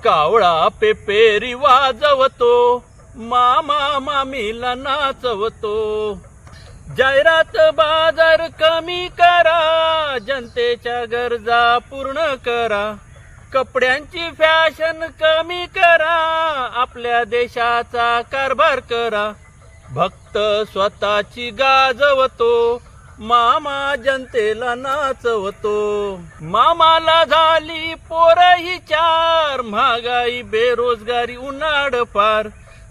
कावळा पेपेरी वाजवतो, मामा मामीला नाचवतो. जाहिरात बाजार कमी करा, जनतेच्या गरजा पूर्ण करा. कपड्यांची फॅशन कमी करा, आपल्या देशाचा कारभार करा. भक्त स्वतःची गाजवतो, मामा जनतेला नाचवतो. मामाला झाली पोरही चार, महागाई बेरोजगारी उन्हाळ पार.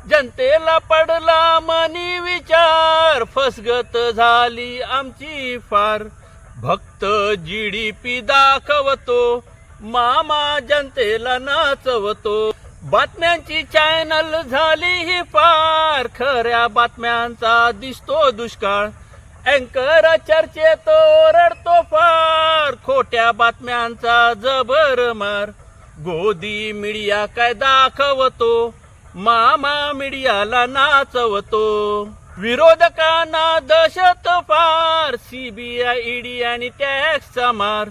जनतेला पडला मनी विचार, फसगत झाली आमची फार. भक्त GDP दाखवतो, मामा जनतेला नाचवतो. बातम्यांची चॅनल झाली ही फार, खऱ्या बातम्यांचा दिसतो दुष्काळ. अँकर चर्चेत ओरडतो फार, खोट्या बातम्यांचा जबर मार. गोदी मीडिया काय दाखवतो, मामा मीडियाला नाचवतो. विरोधकांना दहशत फार, CBI ED आणि टॅक्सचा मार.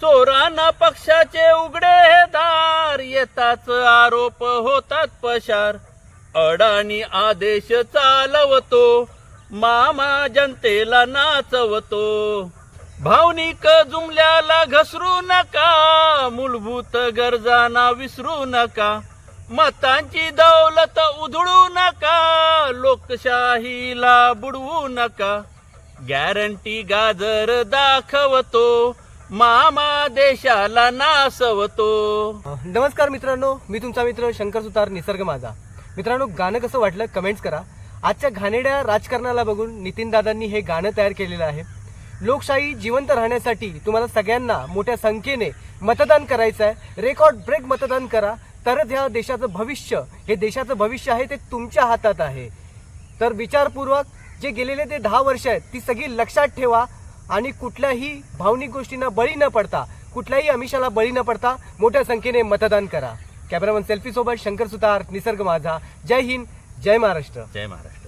चोरांना पक्षाचे उघडे दार, येताच आरोप होतात पशार. अडाणी आदेश चालवतो, मामा जनतेला नाचवतो. भावनिक जुमल्याला घसरू नका, मूलभूत गरजांना विसरू नका. मतांची दौलत उधळू नका, लोकशाहीला बुडवू नका. गॅरंटी गाजर दाखवतो, मामा देशाला नाचवतो. नमस्कार मित्रांनो, मी तुमचा मित्र शंकर सुतार निसर्ग माझा. मित्रांनो, गाणं कसं वाटलं कमेंट्स करा. आजच्या घाणेरड्या राजकारणाला बघून नितीन दादांनी हे गाणं तयार केलेलं आहे. लोकशाही जिवंत राहण्यासाठी तुम्हाला सगळ्यांना मोठ्या संख्येने मतदान करायचं आहे. रेकॉर्ड ब्रेक मतदान करा, तरच ह्या देशाचं भविष्य, हे देशाचं भविष्य आहे ते तुमच्या हातात आहे. तर विचारपूर्वक जे गेलेले ते 10 वर्ष आहेत ती सगळी लक्षात ठेवा आणि कुठल्याही भावनिक गोष्टींना बळी न पडता, कुठल्याही आमिषाला बळी न पडता मोठ्या संख्येने मतदान करा. कॅमेरामन सेल्फी सोबत शंकर सुतार निसर्ग माझा. जय हिंद, जय महाराष्ट्र. जय महाराष्ट्र.